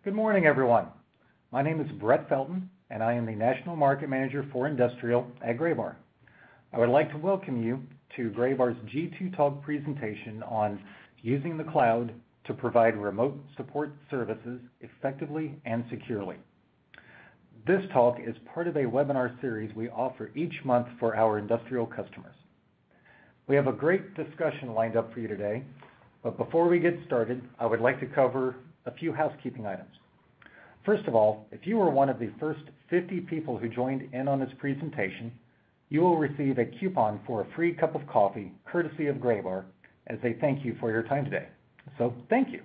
Good morning, everyone. My name is Brett Felton, and I am the National Market Manager for Industrial at Graybar. I would like to welcome you to Graybar's G2 Talk presentation on using the cloud to provide remote support services effectively and securely. This talk is part of a webinar series we offer each month for our industrial customers. We have a great discussion lined up for you today, but before we get started, I would like to cover a few housekeeping items. First of all, if you were one of the first 50 people who joined in on this presentation, you will receive a coupon for a free cup of coffee courtesy of Graybar as a thank you for your time today. So thank you.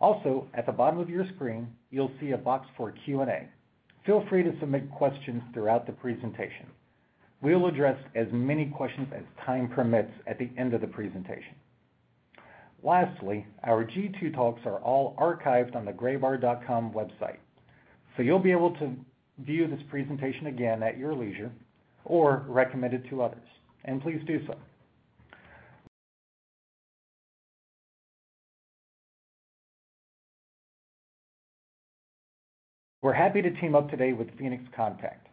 Also, at the bottom of your screen, you'll see a box for Q&A. Feel free to submit questions throughout the presentation. We'll address as many questions as time permits at the end of the presentation. Lastly, our G2 Talks are all archived on the graybar.com website, so you'll be able to view this presentation again at your leisure or recommend it to others, and please do so. We're happy to team up today with Phoenix Contact.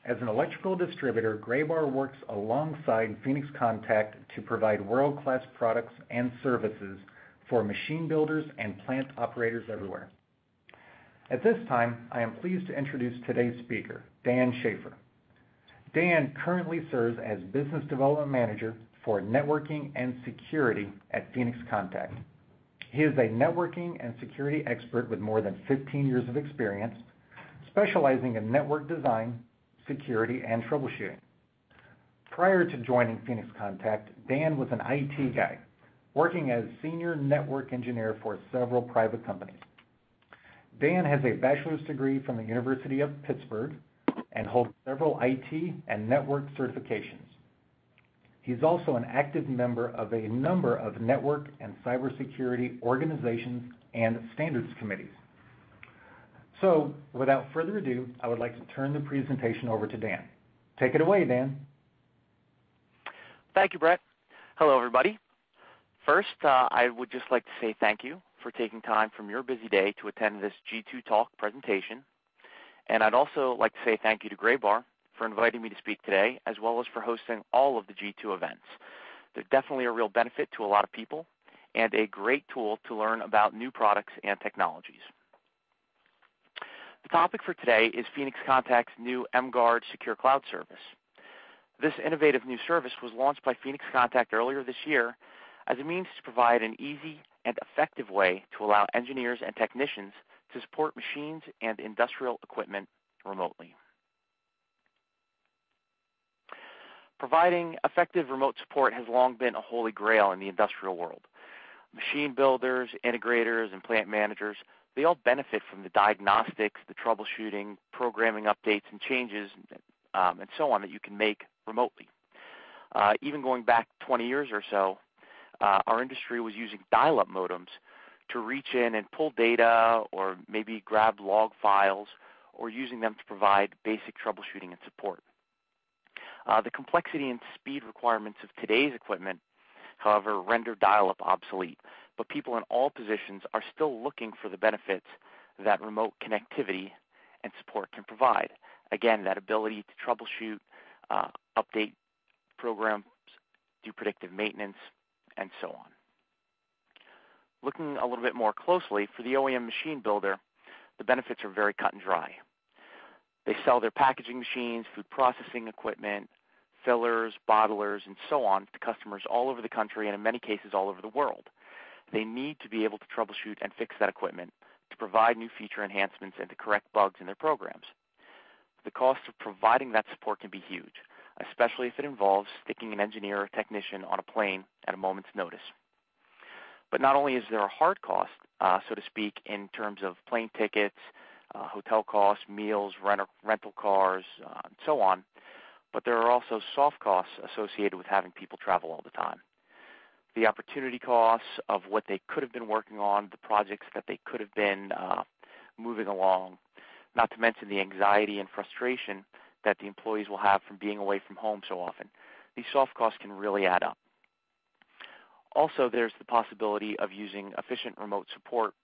As an electrical distributor, Graybar works alongside Phoenix Contact to provide world-class products and services for machine builders and plant operators everywhere. At this time, I am pleased to introduce today's speaker, Dan Schaefer. Dan currently serves as Business Development Manager for Networking and Security at Phoenix Contact. He is a networking and security expert with more than 15 years of experience, specializing in network design, security, and troubleshooting. Prior to joining Phoenix Contact, Dan was an IT guy, working as Senior Network Engineer for several private companies. Dan has a bachelor's degree from the University of Pittsburgh and holds several IT and network certifications. He's also an active member of a number of network and cybersecurity organizations and standards committees. So, without further ado, I would like to turn the presentation over to Dan. Take it away, Dan. Thank you, Brett. Hello, everybody. First, I would just like to say thank you for taking time from your busy day to attend this G2 Talk presentation. And I'd also like to say thank you to Graybar for inviting me to speak today, as well as for hosting all of the G2 events. They're definitely a real benefit to a lot of people and a great tool to learn about new products and technologies. The topic for today is Phoenix Contact's new mGuard secure cloud service. This innovative new service was launched by Phoenix Contact earlier this year as a means to provide an easy and effective way to allow engineers and technicians to support machines and industrial equipment remotely. Providing effective remote support has long been a holy grail in the industrial world. Machine builders, integrators, and plant managers, they all benefit from the diagnostics, the troubleshooting, programming updates and changes, and so on that you can make remotely. Even going back 20 years or so, our industry was using dial-up modems to reach in and pull data or maybe grab log files or using them to provide basic troubleshooting and support. The complexity and speed requirements of today's equipment, however, render dial-up obsolete, but people in all positions are still looking for the benefits that remote connectivity and support can provide. Again, that ability to troubleshoot, update programs, do predictive maintenance, and so on. Looking a little bit more closely, for the OEM machine builder, the benefits are very cut and dry. They sell their packaging machines, food processing equipment, fillers, bottlers, and so on to customers all over the country and in many cases all over the world. They need to be able to troubleshoot and fix that equipment to provide new feature enhancements and to correct bugs in their programs. The cost of providing that support can be huge, especially if it involves sticking an engineer or technician on a plane at a moment's notice. But not only is there a hard cost, so to speak, in terms of plane tickets, hotel costs, meals, rental cars, and so on, but there are also soft costs associated with having people travel all the time. The opportunity costs of what they could have been working on, the projects that they could have been moving along, not to mention the anxiety and frustration that the employees will have from being away from home so often. These soft costs can really add up. Also, there's the possibility of using efficient remote support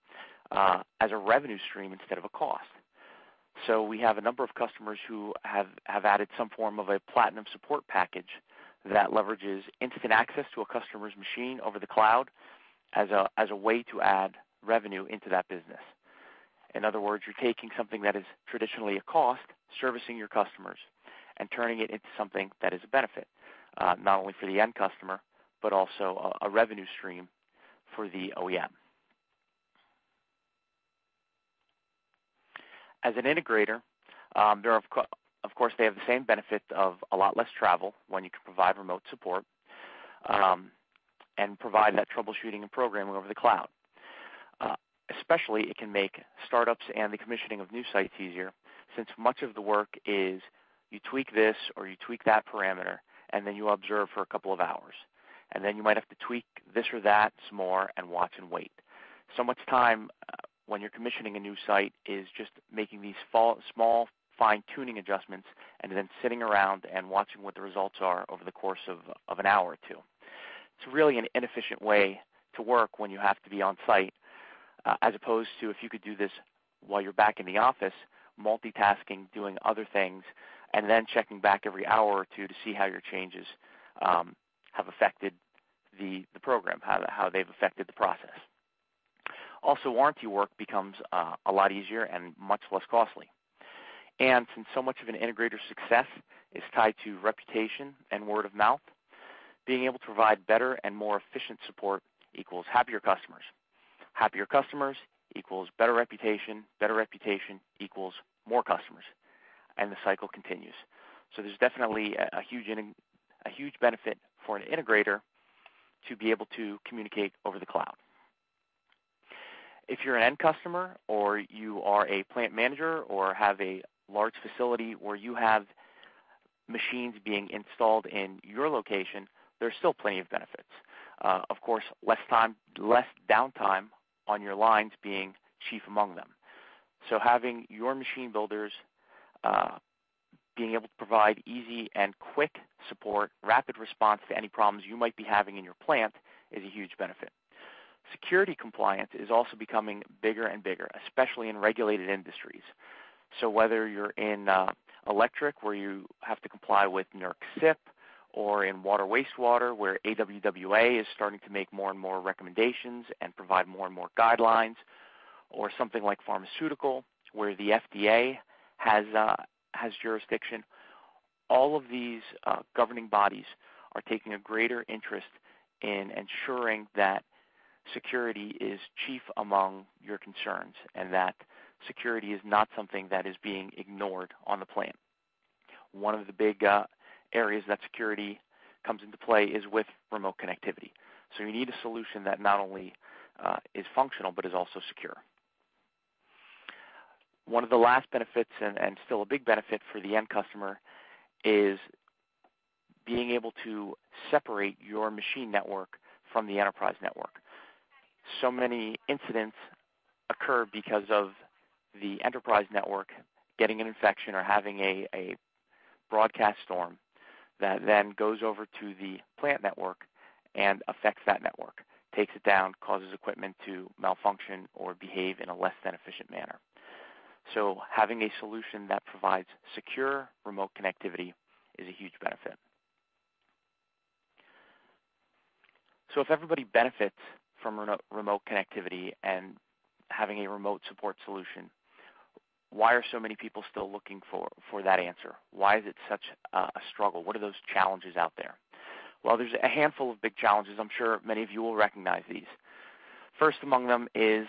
as a revenue stream instead of a cost. So we have a number of customers who have added some form of a platinum support package that leverages instant access to a customer's machine over the cloud as a way to add revenue into that business. In other words, you're taking something that is traditionally a cost, servicing your customers, and turning it into something that is a benefit, not only for the end customer, but also a revenue stream for the OEM. As an integrator, of course, they have the same benefit of a lot less travel when you can provide remote support and provide that troubleshooting and programming over the cloud. Especially, it can make startups and the commissioning of new sites easier, since much of the work is you tweak this or you tweak that parameter, and then you observe for a couple of hours. And then you might have to tweak this or that some more and watch and wait. So much time when you're commissioning a new site is just making these small fine-tuning adjustments and then sitting around and watching what the results are over the course of an hour or two. It's really an inefficient way to work when you have to be on site, as opposed to if you could do this while you're back in the office, multitasking, doing other things, and then checking back every hour or two to see how your changes have affected the program, how they've affected the process. Also, warranty work becomes a lot easier and much less costly. And since so much of an integrator's success is tied to reputation and word of mouth, being able to provide better and more efficient support equals happier customers. Happier customers equals better reputation equals more customers, and the cycle continues. So there's definitely a huge benefit for an integrator to be able to communicate over the cloud. If you're an end customer or you are a plant manager or have a large facility where you have machines being installed in your location, there's still plenty of benefits. Of course, less downtime on your lines being chief among them. So having your machine builders being able to provide easy and quick support, rapid response to any problems you might be having in your plant is a huge benefit. Security compliance is also becoming bigger and bigger, especially in regulated industries. So whether you're in electric, where you have to comply with NERC SIP, or in water wastewater, where AWWA is starting to make more and more recommendations and provide more and more guidelines, or something like pharmaceutical, where the FDA has jurisdiction, all of these governing bodies are taking a greater interest in ensuring that security is chief among your concerns and that security is not something that is being ignored on the plant. One of the big areas that security comes into play is with remote connectivity. So you need a solution that not only is functional but is also secure. One of the last benefits, and still a big benefit for the end customer, is being able to separate your machine network from the enterprise network. So many incidents occur because of the enterprise network getting an infection or having a broadcast storm that then goes over to the plant network and affects that network, takes it down, causes equipment to malfunction or behave in a less than efficient manner. So having a solution that provides secure remote connectivity is a huge benefit. So if everybody benefits from remote connectivity and having a remote support solution, why are so many people still looking for that answer? Why is it such a struggle? What are those challenges out there? Well, there's a handful of big challenges. I'm sure many of you will recognize these. First among them is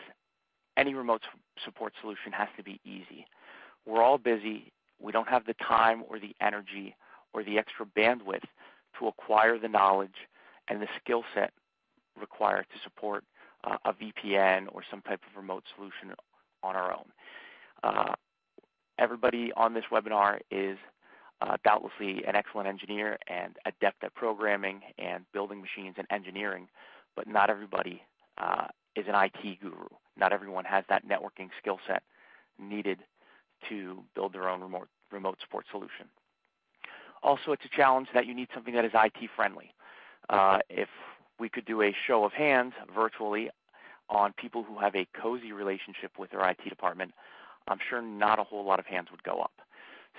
any remote support solution has to be easy. We're all busy. We don't have the time or the energy or the extra bandwidth to acquire the knowledge and the skill set required to support a VPN or some type of remote solution on our own. Everybody on this webinar is doubtlessly an excellent engineer and adept at programming and building machines and engineering, but not everybody is an IT guru. Not everyone has that networking skill set needed to build their own remote support solution. Also, it's a challenge that you need something that is IT friendly. If we could do a show of hands virtually, on people who have a cozy relationship with their IT department, I'm sure not a whole lot of hands would go up.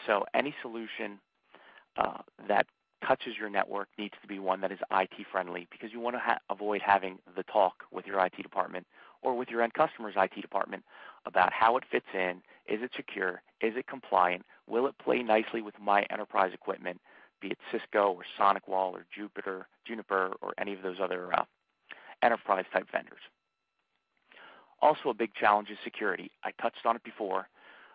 So any solution that touches your network needs to be one that is IT friendly, because you want to avoid having the talk with your IT department or with your end customer's IT department about how it fits in. Is it secure? Is it compliant? Will it play nicely with my enterprise equipment, be it Cisco or SonicWall or Juniper or any of those other enterprise type vendors. Also a big challenge is security. I touched on it before,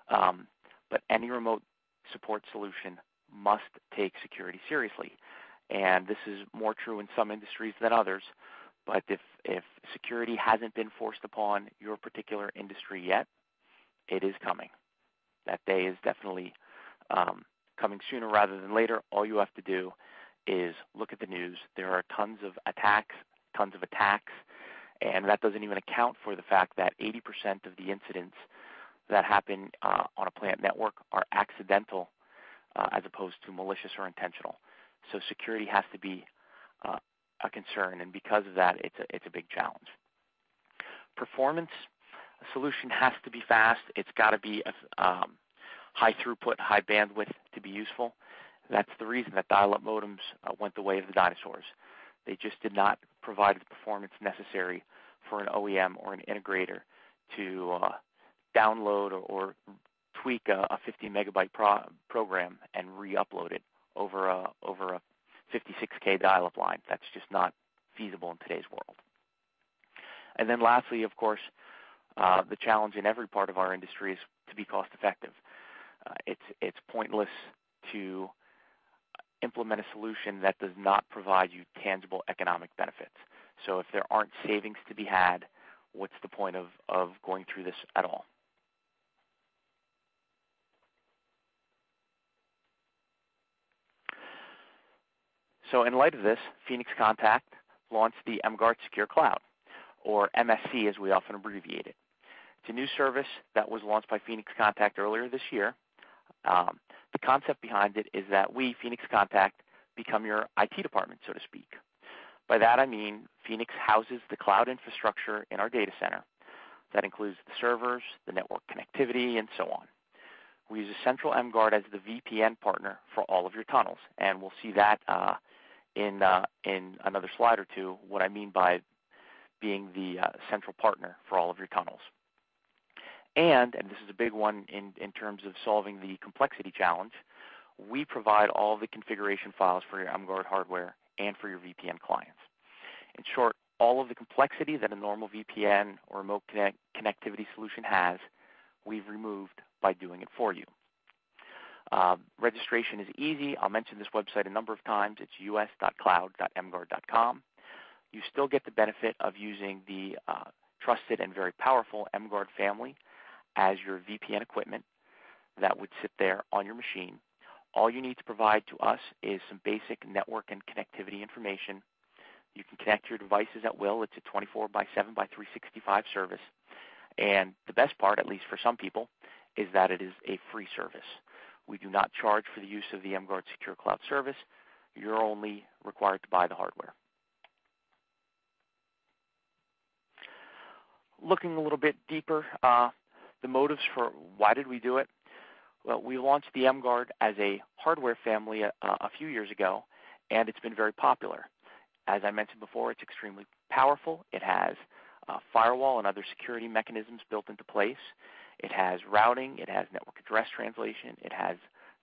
but any remote support solution must take security seriously. And this is more true in some industries than others, but if security hasn't been forced upon your particular industry yet, it is coming. That day is definitely coming sooner rather than later. All you have to do is look at the news. There are tons of attacks, and that doesn't even account for the fact that 80% of the incidents that happen on a plant network are accidental as opposed to malicious or intentional. So security has to be a concern, and because of that, it's a big challenge. Performance, a solution has to be fast. It's got to be high throughput, high bandwidth to be useful. That's the reason that dial-up modems went the way of the dinosaurs. They just did not provide the performance necessary for an OEM or an integrator to download or tweak a 50 megabyte program and re-upload it over a 56K dial-up line. That's just not feasible in today's world. And then lastly, of course, the challenge in every part of our industry is to be cost effective. It's pointless to implement a solution that does not provide you tangible economic benefits. So if there aren't savings to be had, what's the point of going through this at all? So in light of this, Phoenix Contact launched the mGuard Secure Cloud, or MSC as we often abbreviate it. It's a new service that was launched by Phoenix Contact earlier this year. The concept behind it is that we, Phoenix Contact, become your IT department, so to speak. By that I mean Phoenix houses the cloud infrastructure in our data center. That includes the servers, the network connectivity, and so on. We use a central mGuard as the VPN partner for all of your tunnels, and we'll see that in another slide or two, what I mean by being the central partner for all of your tunnels. And this is a big one in terms of solving the complexity challenge, we provide all of the configuration files for your mGuard hardware and for your VPN clients. In short, all of the complexity that a normal VPN or remote connectivity solution has, we've removed by doing it for you. Registration is easy. I'll mention this website a number of times. It's us.cloud.mguard.com. You still get the benefit of using the trusted and very powerful mGuard family as your VPN equipment that would sit there on your machine. All you need to provide to us is some basic network and connectivity information. You can connect your devices at will. It's a 24/7/365 service. And the best part, at least for some people, is that it is a free service. We do not charge for the use of the mGuard Secure Cloud service. You're only required to buy the hardware. Looking a little bit deeper, the motives for why did we do it? Well, we launched the mGuard as a hardware family a few years ago, and it's been very popular. As I mentioned before, it's extremely powerful. It has firewall and other security mechanisms built into place. It has routing. It has network address translation. It has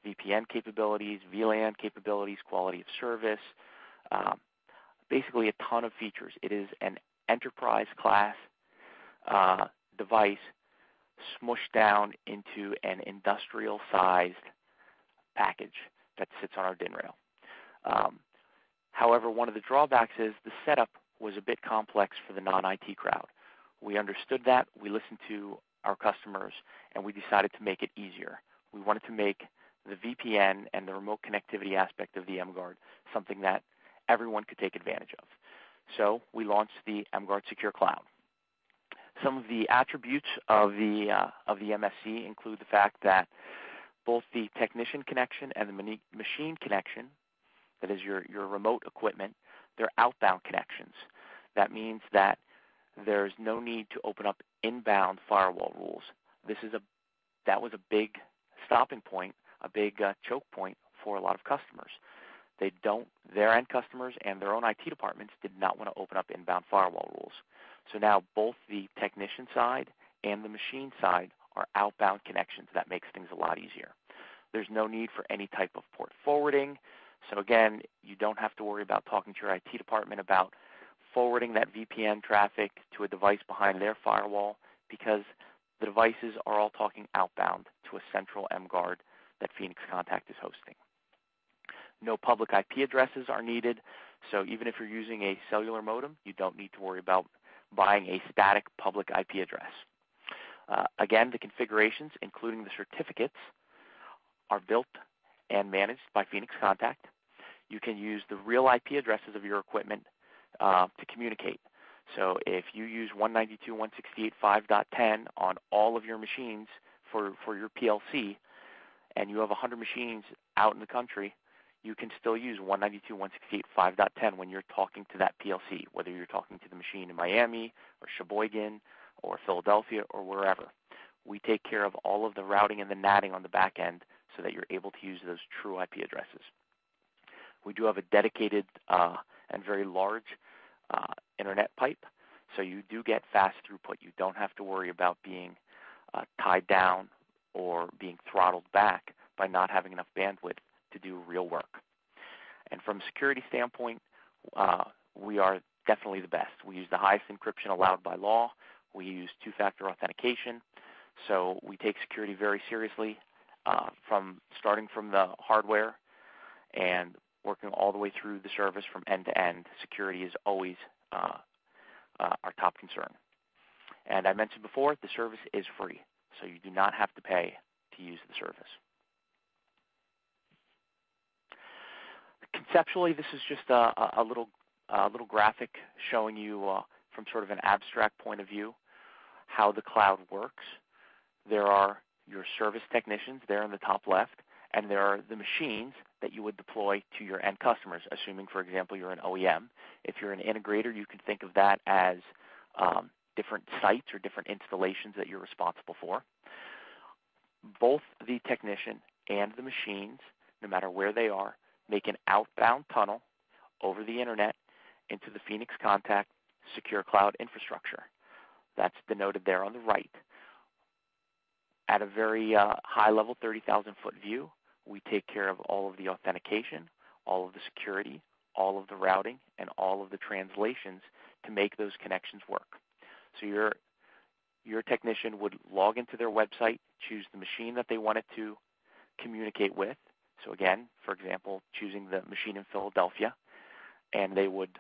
VPN capabilities, VLAN capabilities, quality of service, basically a ton of features. It is an enterprise class device smushed down into an industrial-sized package that sits on our DIN rail. However, one of the drawbacks is the setup was a bit complex for the non-IT crowd. We understood that. We listened to our customers, and we decided to make it easier. We wanted to make the VPN and the remote connectivity aspect of the mGuard something that everyone could take advantage of. So we launched the mGuard Secure Cloud. Some of the attributes of the MSC include the fact that both the technician connection and the machine connection, that is your remote equipment, they're outbound connections. That means that there's no need to open up inbound firewall rules. That was a big stopping point, a big choke point for a lot of customers. Their end customers and their own IT departments did not want to open up inbound firewall rules. So now both the technician side and the machine side are outbound connections. That makes things a lot easier. There's no need for any type of port forwarding. So again, you don't have to worry about talking to your IT department about forwarding that VPN traffic to a device behind their firewall, because the devices are all talking outbound to a central mGuard that Phoenix Contact is hosting. No public IP addresses are needed, so even if you're using a cellular modem, you don't need to worry about buying a static public IP address. Again, the configurations, including the certificates, are built and managed by Phoenix Contact. You can use the real IP addresses of your equipment to communicate. So if you use 192.168.5.10 on all of your machines for your PLC, and you have 100 machines out in the country, you can still use 192.168.5.10 when you're talking to that PLC, whether you're talking to the machine in Miami or Sheboygan or Philadelphia or wherever. We take care of all of the routing and the NATing on the back end so that you're able to use those true IP addresses. We do have a dedicated and very large internet pipe, so you do get fast throughput. You don't have to worry about being tied down or being throttled back by not having enough bandwidth to do real work. And from a security standpoint, we are definitely the best. We use the highest encryption allowed by law. We use two-factor authentication. So we take security very seriously, starting from the hardware and working all the way through the service from end to end. Security is always our top concern. And I mentioned before, the service is free, so you do not have to pay to use the service. Conceptually, this is just a little graphic showing you from sort of an abstract point of view how the cloud works. There are your service technicians there in the top left, and there are the machines that you would deploy to your end customers, assuming, for example, you're an OEM. If you're an integrator, you can think of that as different sites or different installations that you're responsible for. Both the technician and the machines, no matter where they are, make an outbound tunnel over the internet into the Phoenix Contact secure cloud infrastructure. That's denoted there on the right. At a very high level, 30,000-foot view, we take care of all of the authentication, all of the security, all of the routing, and all of the translations to make those connections work. So your technician would log into their website, choose the machine that they wanted to communicate with. So again, for example, choosing the machine in Philadelphia, and they would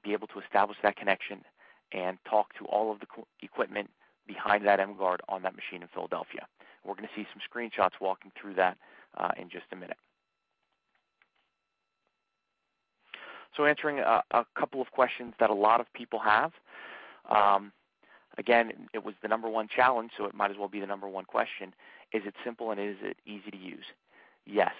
be able to establish that connection and talk to all of the equipment behind that mGuard on that machine in Philadelphia. We're going to see some screenshots walking through that in just a minute. So answering a couple of questions that a lot of people have. Again, it was the number one challenge, so it might as well be the number one question. Is it simple and is it easy to use? Yes,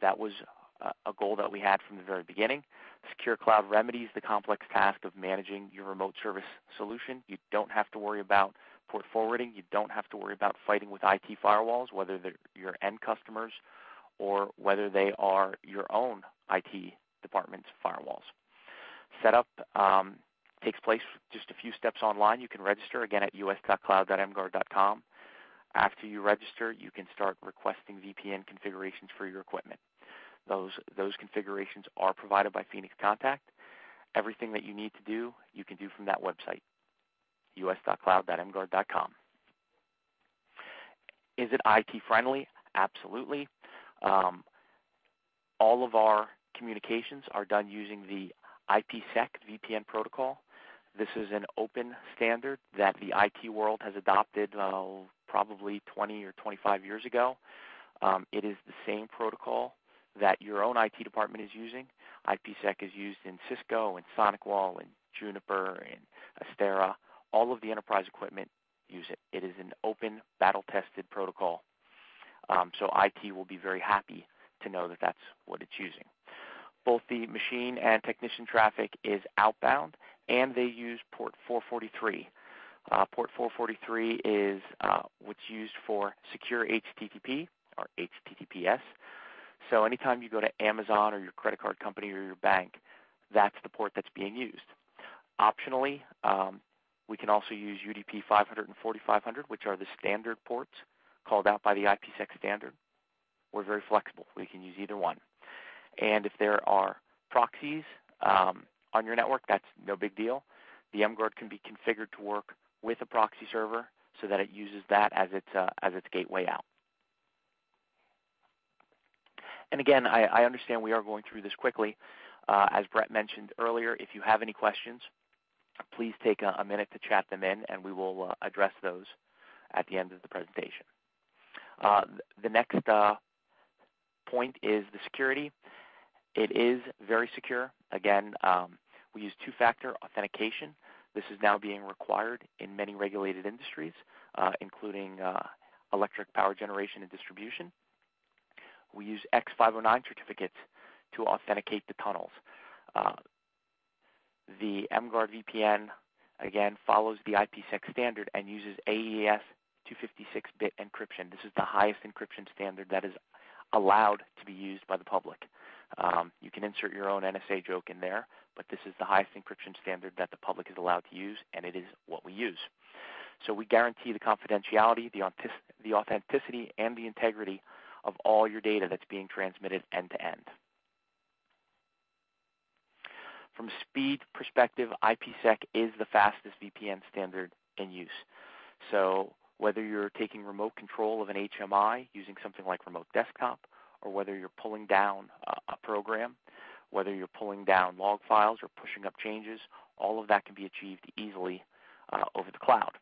that was a goal that we had from the very beginning. Secure Cloud remedies the complex task of managing your remote service solution. You don't have to worry about port forwarding. You don't have to worry about fighting with IT firewalls, whether they're your end customers or whether they are your own IT department's firewalls. Setup takes place just a few steps online. You can register, again, at us.cloud.mguard.com. After you register, you can start requesting VPN configurations for your equipment. Those configurations are provided by Phoenix Contact. Everything that you need to do, you can do from that website, us.cloud.mguard.com. Is it IT friendly? Absolutely. All of our communications are done using the IPsec VPN protocol. This is an open standard that the IT world has adopted probably 20 or 25 years ago. It is the same protocol that your own IT department is using. IPsec is used in Cisco and SonicWall and Juniper and Astera. All of the enterprise equipment use it. It is an open, battle-tested protocol. So IT will be very happy to know that that's what it's using. Both the machine and technician traffic is outbound, and they use port 443. Port 443 is what's used for secure HTTP or HTTPS. So anytime you go to Amazon or your credit card company or your bank, that's the port that's being used. Optionally, we can also use UDP 500 and 4500, which are the standard ports called out by the IPsec standard. We're very flexible. We can use either one. And if there are proxies on your network, that's no big deal. The mGuard can be configured to work with a proxy server so that it uses that as its gateway out. And again, I understand we are going through this quickly. As Brett mentioned earlier, if you have any questions, please take a minute to chat them in, and we will address those at the end of the presentation. The next point is the security. It is very secure. Again, we use two-factor authentication. This is now being required in many regulated industries, including electric power generation and distribution. We use X509 certificates to authenticate the tunnels. The mGuard VPN, again, follows the IPsec standard and uses AES 256-bit encryption. This is the highest encryption standard that is allowed to be used by the public. You can insert your own NSA joke in there, but this is the highest encryption standard that the public is allowed to use, and it is what we use. So we guarantee the confidentiality, the authenticity, and the integrity of all your data that's being transmitted end-to-end. From a speed perspective, IPsec is the fastest VPN standard in use. So whether you're taking remote control of an HMI using something like Remote Desktop, or whether you're pulling down a program, whether you're pulling down log files or pushing up changes, all of that can be achieved easily over the cloud.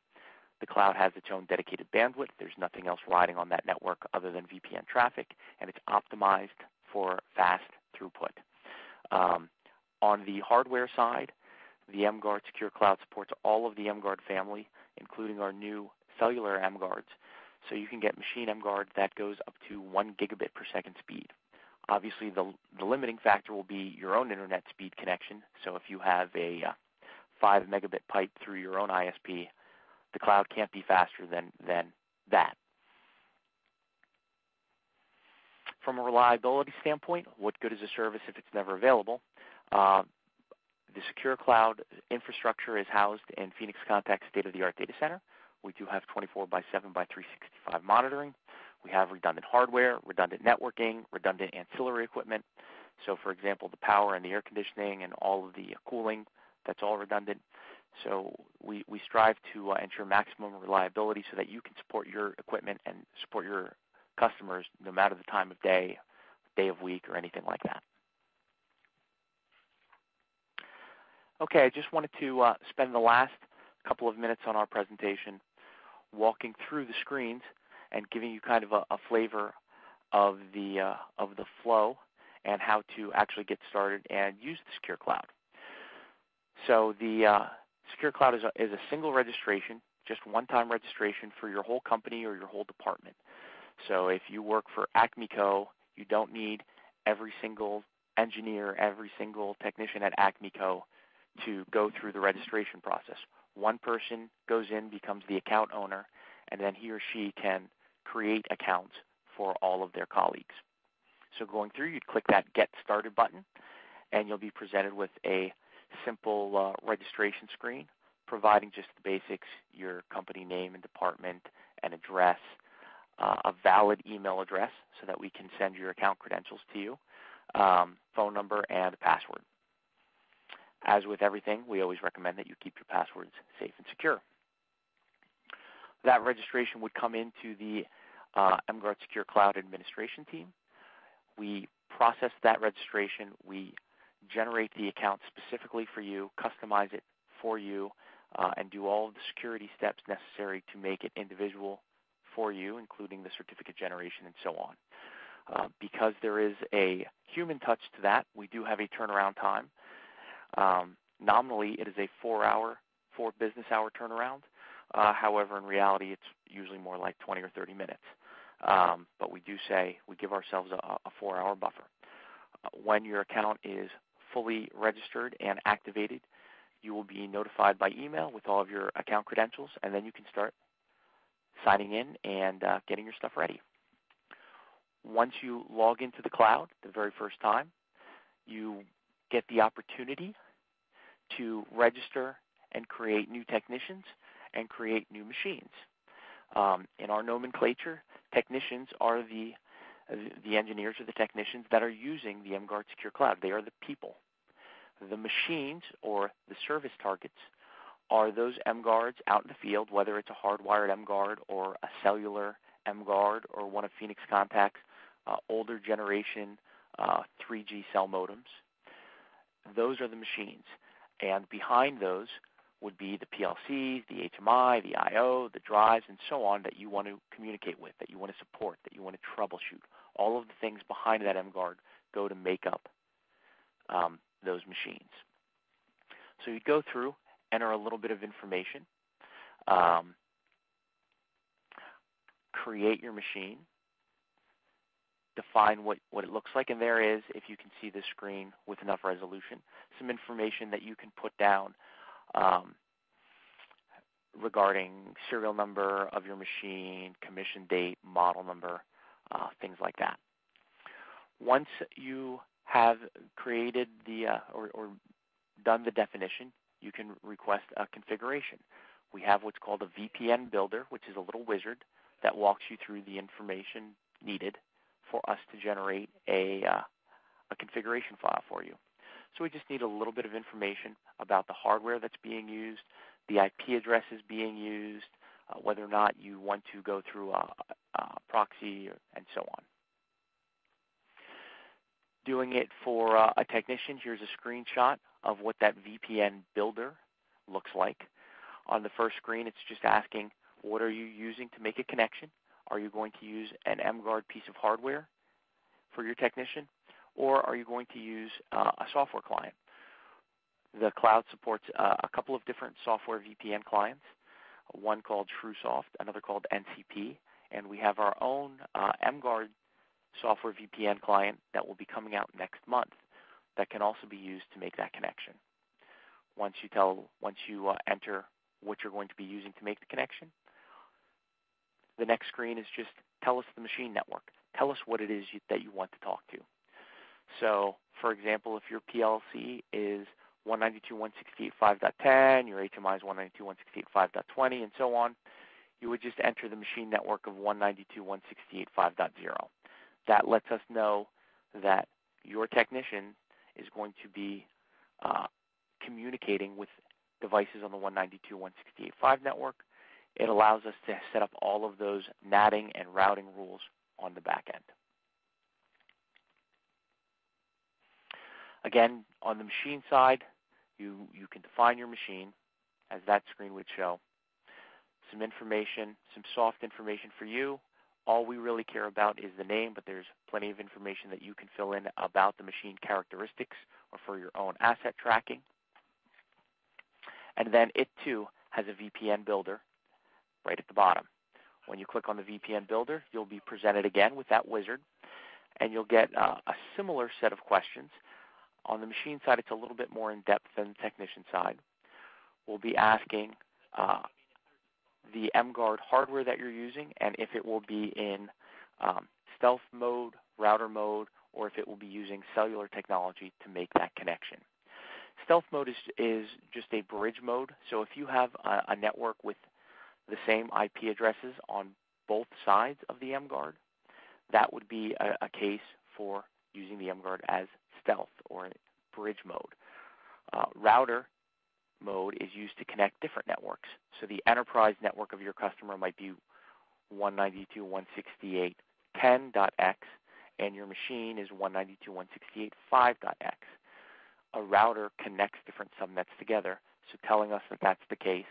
The cloud has its own dedicated bandwidth. There's nothing else riding on that network other than VPN traffic, and it's optimized for fast throughput. On the hardware side, the mGuard Secure Cloud supports all of the mGuard family, including our new cellular mGuards. So you can get machine mGuard that goes up to 1 gigabit per second speed. Obviously, the limiting factor will be your own internet speed connection. So if you have a 5 megabit pipe through your own ISP, the cloud can't be faster than that. From a reliability standpoint, what good is a service if it's never available? The Secure Cloud infrastructure is housed in Phoenix Contact's state-of-the-art data center. We do have 24/7/365 monitoring. We have redundant hardware, redundant networking, redundant ancillary equipment. So, for example, the power and the air conditioning and all of the cooling, that's all redundant. So we strive to ensure maximum reliability so that you can support your equipment and support your customers no matter the time of day, day of week, or anything like that. Okay, I just wanted to spend the last couple of minutes on our presentation walking through the screens and giving you kind of a flavor of the flow and how to actually get started and use the Secure Cloud. So the Secure Cloud is a single registration, just one-time registration for your whole company or your whole department. So if you work for Acme Co., you don't need every single engineer, every single technician at Acme Co. to go through the registration process. One person goes in, becomes the account owner, and then he or she can create accounts for all of their colleagues. So going through, you'd click that Get Started button, and you'll be presented with a simple registration screen, providing just the basics, your company name and department and address, a valid email address so that we can send your account credentials to you, phone number, and a password. As with everything, we always recommend that you keep your passwords safe and secure. That registration would come into the mGuard Secure Cloud administration team. We process that registration. We generate the account specifically for you, customize it for you, and do all of the security steps necessary to make it individual for you, including the certificate generation and so on. Because there is a human touch to that, we do have a turnaround time. Nominally, it is a 4 business hour turnaround. However, in reality, it's usually more like 20 or 30 minutes. But we do say we give ourselves a 4-hour buffer. When your account is fully registered and activated, you will be notified by email with all of your account credentials, and then you can start signing in and getting your stuff ready. Once you log into the cloud the very first time, you get the opportunity to register and create new technicians and create new machines. In our nomenclature, technicians are the engineers or the technicians that are using the mGuard Secure Cloud. They are the people. The machines or the service targets are those mGuards out in the field, whether it's a hardwired mGuard or a cellular mGuard or one of Phoenix Contact's older generation 3G cell modems. Those are the machines. And behind those would be the PLCs, the HMI, the I/O, the drives, and so on that you want to communicate with, that you want to support, that you want to troubleshoot. All of the things behind that mGuard go to make up those machines. So you go through, enter a little bit of information, create your machine, define what it looks like, and there is, if you can see the screen with enough resolution, some information that you can put down regarding serial number of your machine, commission date, model number, things like that. Once you have created the or done the definition, you can request a configuration. We have what's called a VPN builder, which is a little wizard that walks you through the information needed for us to generate a configuration file for you. So we just need a little bit of information about the hardware that's being used, the IP addresses being used, whether or not you want to go through a proxy, and so on. Doing it for a technician, here's a screenshot of what that VPN builder looks like. On the first screen, it's just asking, what are you using to make a connection? Are you going to use an mGuard piece of hardware for your technician, or are you going to use a software client? The cloud supports a couple of different software VPN clients, one called TrueSoft, another called NCP, and we have our own mGuard software VPN client that will be coming out next month that can also be used to make that connection. Once you enter what you're going to be using to make the connection, the next screen is just tell us the machine network. Tell us what it is that you want to talk to. So, for example, if your PLC is 192.168.5.10, your HMI is 192.168.5.20, and so on, you would just enter the machine network of 192.168.5.0. That lets us know that your technician is going to be communicating with devices on the 192.168.5 network. It allows us to set up all of those NATing and routing rules on the back end. Again, on the machine side, you can define your machine, as that screen would show. Some information, some soft information for you. All we really care about is the name, but there's plenty of information that you can fill in about the machine characteristics or for your own asset tracking. And then it, too, has a VPN builder right at the bottom. When you click on the VPN builder, you'll be presented again with that wizard, and you'll get a similar set of questions. On the machine side, it's a little bit more in-depth than the technician side. We'll be asking the mGuard hardware that you're using and if it will be in stealth mode, router mode, or if it will be using cellular technology to make that connection. Stealth mode is just a bridge mode. So if you have a network with the same IP addresses on both sides of the mGuard, that would be a case for using the mGuard as stealth or bridge mode. Router mode is used to connect different networks. So the enterprise network of your customer might be 192.168.10.x, and your machine is 192.168.5.x. A router connects different subnets together, so telling us that that's the case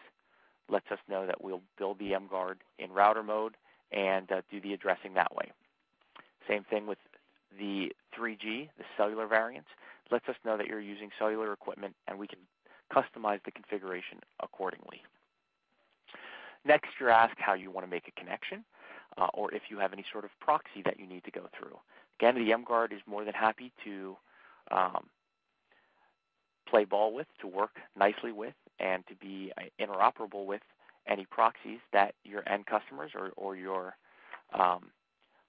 lets us know that we'll build the mGuard in router mode and do the addressing that way. Same thing with the 3G, the cellular variants, lets us know that you're using cellular equipment, and we can customize the configuration accordingly. Next, you're asked how you want to make a connection, or if you have any sort of proxy that you need to go through. Again, the mGuard is more than happy to play ball with, to work nicely with, and to be interoperable with any proxies that your end customers or your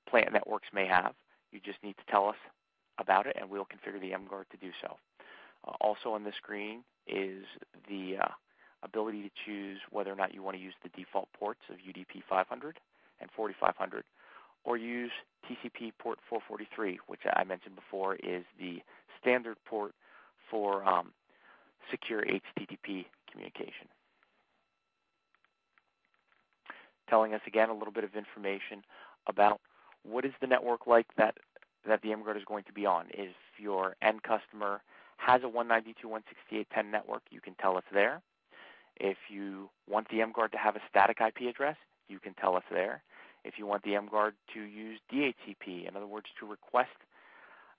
plant networks may have. You just need to tell us about it, and we'll configure the mGuard to do so. Also on the screen is the ability to choose whether or not you want to use the default ports of UDP 500 and 4500, or use TCP port 443, which I mentioned before is the standard port for secure HTTP communication. Telling us again a little bit of information about what is the network like that the mGuard is going to be on. If your end customer has a 192.168.10 network, you can tell us there. If you want the mGuard to have a static IP address, you can tell us there. If you want the mGuard to use DHCP, in other words, to request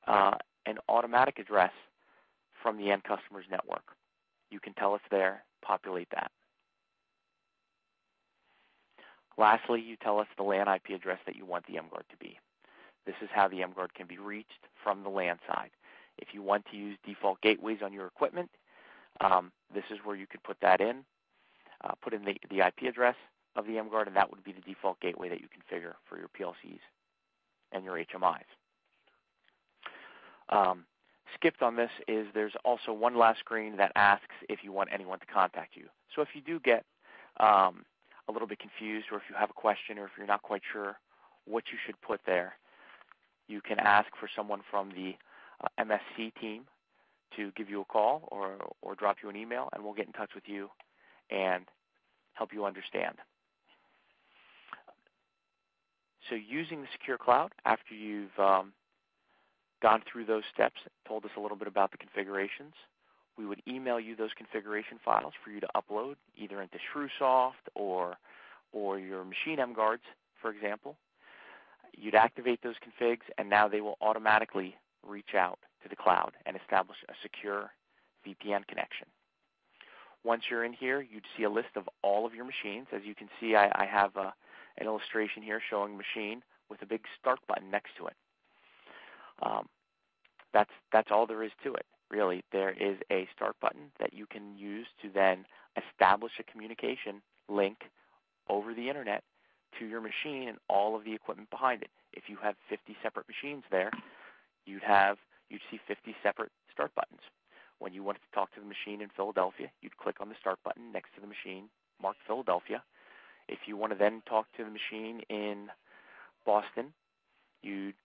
an automatic address from the end customer's network, you can tell us there, populate that. Lastly, you tell us the LAN IP address that you want the mGuard to be. This is how the mGuard can be reached from the LAN side. If you want to use default gateways on your equipment, this is where you could put that in. Put in the IP address of the mGuard, and that would be the default gateway that you configure for your PLCs and your HMIs. Skipped on this is there's also one last screen that asks if you want anyone to contact you. So if you do get a little bit confused, or if you have a question, or if you're not quite sure what you should put there, you can ask for someone from the MSC team to give you a call or drop you an email, and we'll get in touch with you and help you understand. So using the Secure Cloud, after you've gone through those steps, told us a little bit about the configurations, we would email you those configuration files for you to upload either into ShrewSoft or your machine mGuards, for example. You'd activate those configs, and now they will automatically reach out to the cloud and establish a secure VPN connection. Once you're in here, you'd see a list of all of your machines. As you can see, I have an illustration here showing a machine with a big start button next to it. That's all there is to it, really. There is a start button that you can use to then establish a communication link over the internet to your machine and all of the equipment behind it. If you have 50 separate machines there, you'd see 50 separate start buttons. When you wanted to talk to the machine in Philadelphia, you'd click on the start button next to the machine marked Philadelphia. If you want to then talk to the machine in Boston, you'd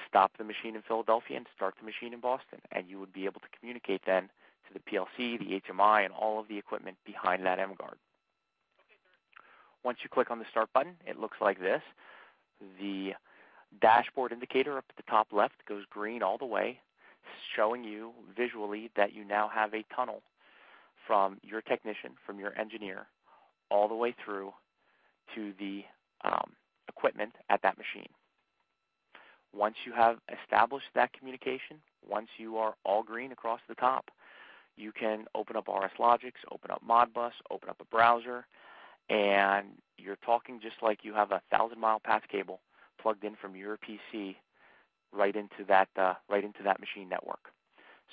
stop the machine in Philadelphia and start the machine in Boston, and you would be able to communicate then to the PLC, the HMI, and all of the equipment behind that mGuard. Once you click on the start button, it looks like this. The dashboard indicator up at the top left goes green all the way, showing you visually that you now have a tunnel from your technician, from your engineer, all the way through to the equipment at that machine. Once you have established that communication, once you are all green across the top, you can open up RSLogix, open up Modbus, open up a browser, and you're talking just like you have a 1,000-mile path cable plugged in from your PC right into that machine network.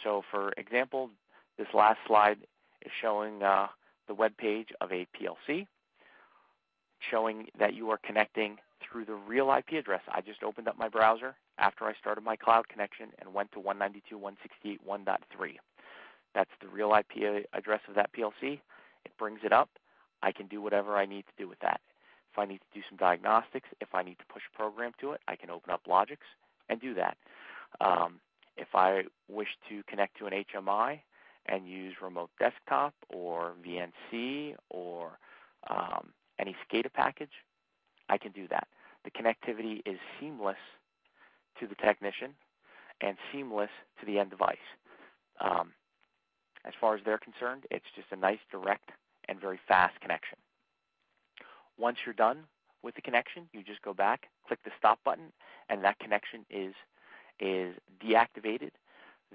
So, for example, this last slide is showing the web page of a PLC, showing that you are connecting through the real IP address. I just opened up my browser after I started my cloud connection and went to 192.168.1.3. That's the real IP address of that PLC. It brings it up. I can do whatever I need to do with that. If I need to do some diagnostics, if I need to push a program to it, I can open up Logix and do that. If I wish to connect to an HMI and use remote desktop or VNC or any SCADA package, I can do that. The connectivity is seamless to the technician and seamless to the end device. As far as they're concerned, it's just a nice, direct, and very fast connection. Once you're done with the connection, you just go back, click the stop button, and that connection is deactivated.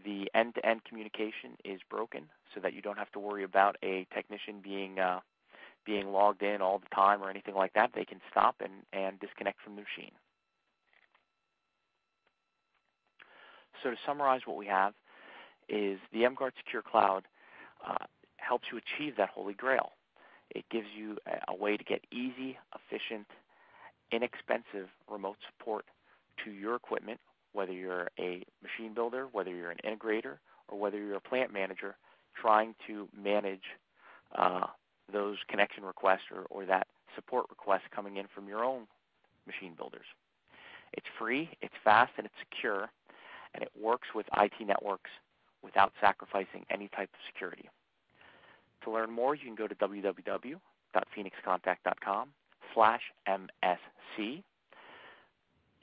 The end-to-end communication is broken so that you don't have to worry about a technician being logged in all the time or anything like that. They can stop and disconnect from the machine. So to summarize what we have is the mGuard Secure Cloud helps you achieve that holy grail. It gives you a way to get easy, efficient, inexpensive remote support to your equipment, whether you're a machine builder, whether you're an integrator, or whether you're a plant manager trying to manage those connection requests or that support request coming in from your own machine builders. It's free, it's fast, and it's secure, and it works with IT networks without sacrificing any type of security. To learn more, you can go to www.phoenixcontact.com/MSC. You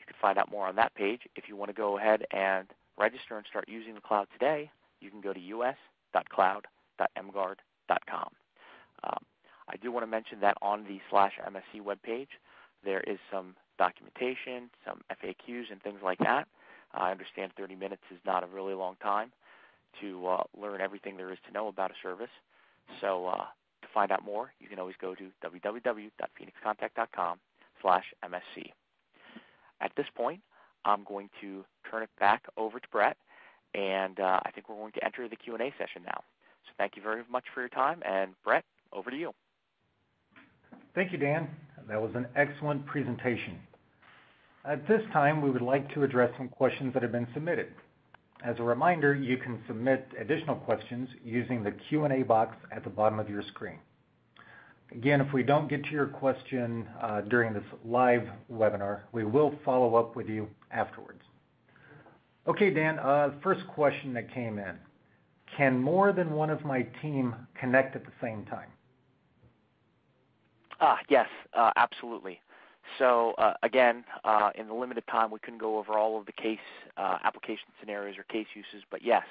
can find out more on that page. If you want to go ahead and register and start using the cloud today, you can go to us.cloud.mguard.com. I do want to mention that on the /MSC webpage, there is some documentation, some FAQs, and things like that. I understand 30 minutes is not a really long time to learn everything there is to know about a service. So to find out more, you can always go to www.phoenixcontact.com/MSC. At this point, I'm going to turn it back over to Brett, and I think we're going to enter the Q&A session now. So thank you very much for your time, and Brett, over to you. Thank you, Dan. That was an excellent presentation. At this time, we would like to address some questions that have been submitted. As a reminder, you can submit additional questions using the Q&A box at the bottom of your screen. Again, if we don't get to your question during this live webinar, we will follow up with you afterwards. Okay, Dan, first question that came in. Can more than one of my team connect at the same time? Yes, absolutely. So again, in the limited time, we couldn't go over all of the case application scenarios or case uses, but yes,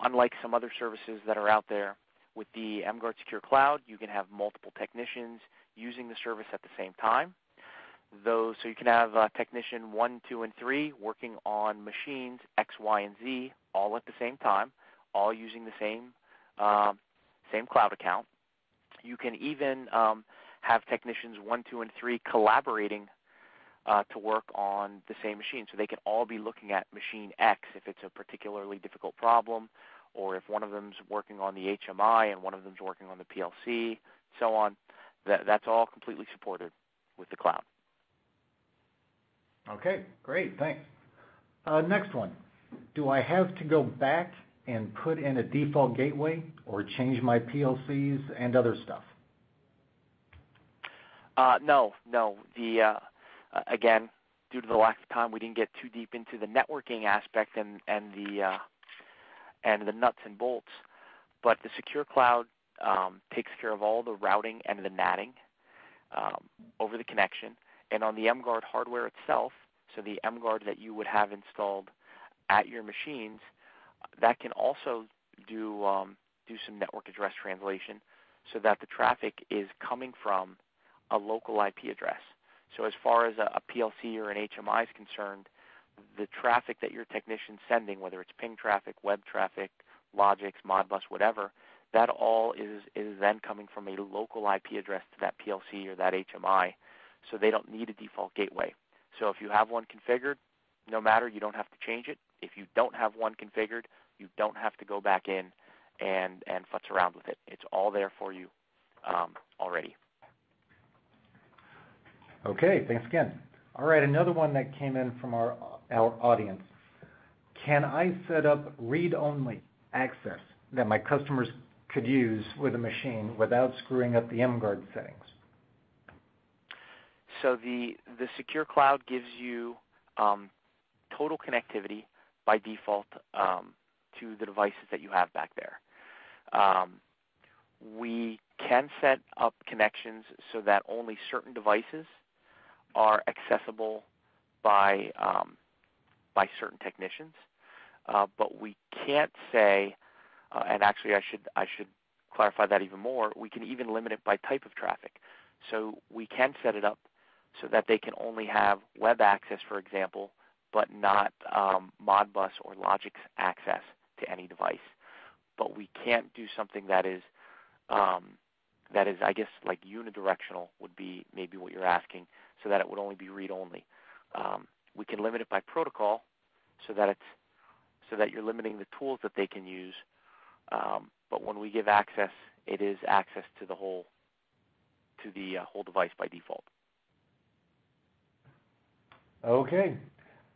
unlike some other services that are out there, with the mGuard Secure Cloud, you can have multiple technicians using the service at the same time. So you can have technician 1, 2, and 3 working on machines X, Y, and Z all at the same time, all using the same cloud account. You can even have technicians 1, 2, and 3 collaborating to work on the same machine. So they can all be looking at machine X if it's a particularly difficult problem, or if one of them's working on the HMI and one of them's working on the PLC, so on. That's all completely supported with the cloud. Okay, great, thanks. Next one. Do I have to go back and put in a default gateway or change my PLCs and other stuff? No. Again, due to the lack of time, we didn't get too deep into the networking aspect and the nuts and bolts. But the Secure Cloud takes care of all the routing and the NATing over the connection. And on the mGuard hardware itself, so the mGuard that you would have installed at your machines, that can also do some network address translation so that the traffic is coming from a local IP address. So as far as a PLC or an HMI is concerned, the traffic that your technician's sending, whether it's ping traffic, web traffic, Logix, Modbus, whatever, that all is then coming from a local IP address to that PLC or that HMI, so they don't need a default gateway. So if you have one configured, no matter, you don't have to change it. If you don't have one configured, you don't have to go back in and futz around with it. It's all there for you already. Okay, thanks again. All right, another one that came in from our audience. Can I set up read-only access that my customers could use with a machine without screwing up the mGuard settings? So the Secure Cloud gives you total connectivity by default to the devices that you have back there. We can set up connections so that only certain devices are accessible by certain technicians, but we can't say, and actually I should clarify that even more. We can even limit it by type of traffic. So we can set it up so that they can only have web access, for example, but not Modbus or Logix access to any device. But we can't do something that is, I guess, like unidirectional would be maybe what you're asking, so that it would only be read-only. We can limit it by protocol so that it's so that you're limiting the tools that they can use. But when we give access, it is access to the whole device by default. Okay.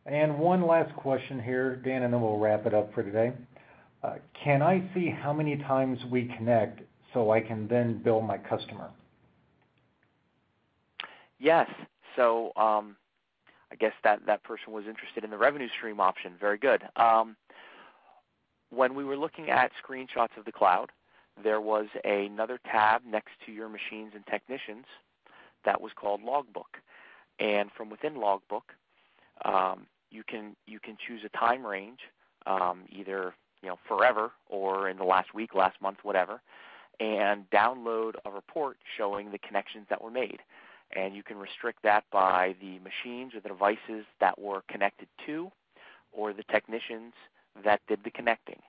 And one last question here, Dan, and then we'll wrap it up for today. Can I see how many times we connect so I can then bill my customer? Yes. So I guess that person was interested in the revenue stream option. Very good. When we were looking at screenshots of the cloud, there was another tab next to your machines and technicians that was called Logbook. And from within Logbook, you can choose a time range, either forever or in the last week, last month, whatever, and download a report showing the connections that were made. And you can restrict that by the machines or the devices that were connected to, or the technicians that did the connecting.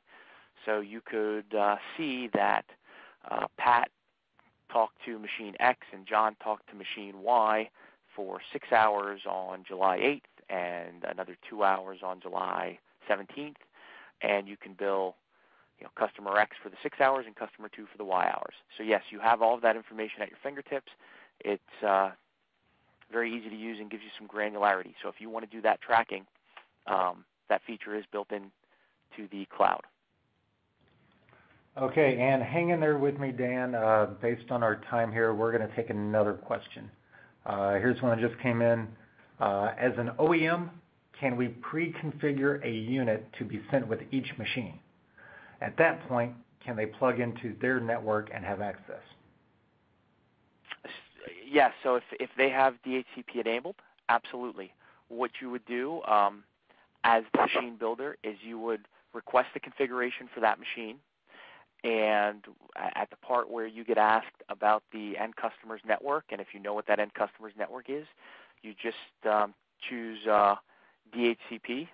So you could see that Pat talked to machine X and John talked to machine Y for 6 hours on July 8th and another 2 hours on July 17th, and you can bill customer X for the 6 hours and customer 2 for the Y hours. So yes, you have all of that information at your fingertips. It's very easy to use and gives you some granularity. So if you want to do that tracking, that feature is built in to the cloud. Okay, and hang in there with me, Dan. Based on our time here, we're going to take another question. Here's one that just came in. As an OEM, can we pre-configure a unit to be sent with each machine? At that point, can they plug into their network and have access? Yes, so if they have DHCP enabled, absolutely. What you would do as the machine builder is you would request the configuration for that machine, and at the part where you get asked about the end customer's network, and if you know what that end customer's network is, you just choose DHCP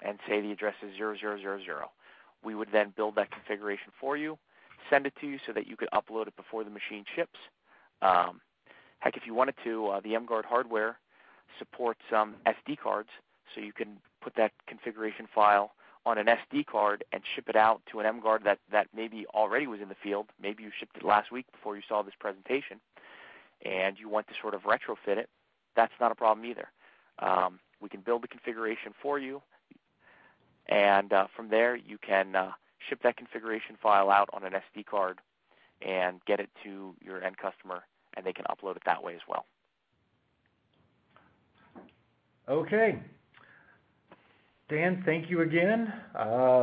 and say the address is 0000. We would then build that configuration for you, send it to you so that you could upload it before the machine ships. Heck, if you wanted to, the mGuard hardware supports SD cards, so you can put that configuration file on an SD card and ship it out to an mGuard that maybe already was in the field. Maybe you shipped it last week before you saw this presentation, and you want to sort of retrofit it. That's not a problem either. We can build the configuration for you, and from there you can ship that configuration file out on an SD card and get it to your end customer, and they can upload it that way as well. Okay. Dan, thank you again.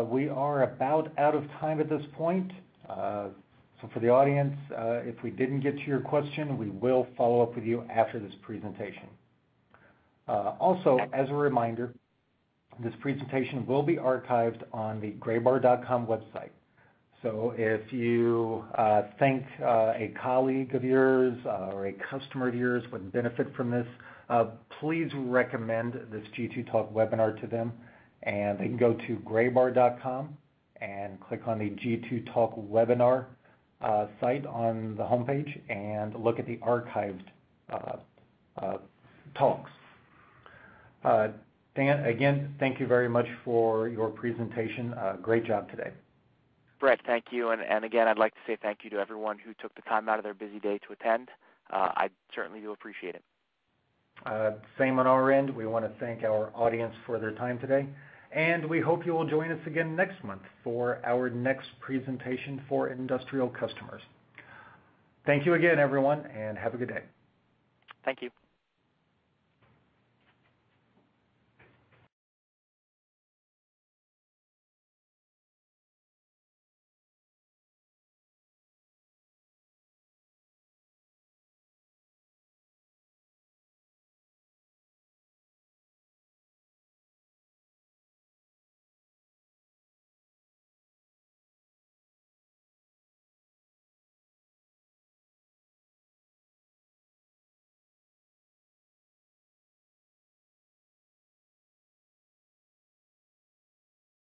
We are about out of time at this point. So for the audience, if we didn't get to your question, we will follow up with you after this presentation. Also, as a reminder, this presentation will be archived on the graybar.com website. So if you think a colleague of yours or a customer of yours would benefit from this, please recommend this G2 Talk webinar to them. And they can go to graybar.com and click on the G2 Talk webinar site on the homepage and look at the archived talks. Dan, again, thank you very much for your presentation. Great job today. Brett, thank you. And again, I'd like to say thank you to everyone who took the time out of their busy day to attend. I certainly do appreciate it. Same on our end. We want to thank our audience for their time today. And we hope you will join us again next month for our next presentation for industrial customers. Thank you again, everyone, and have a good day. Thank you.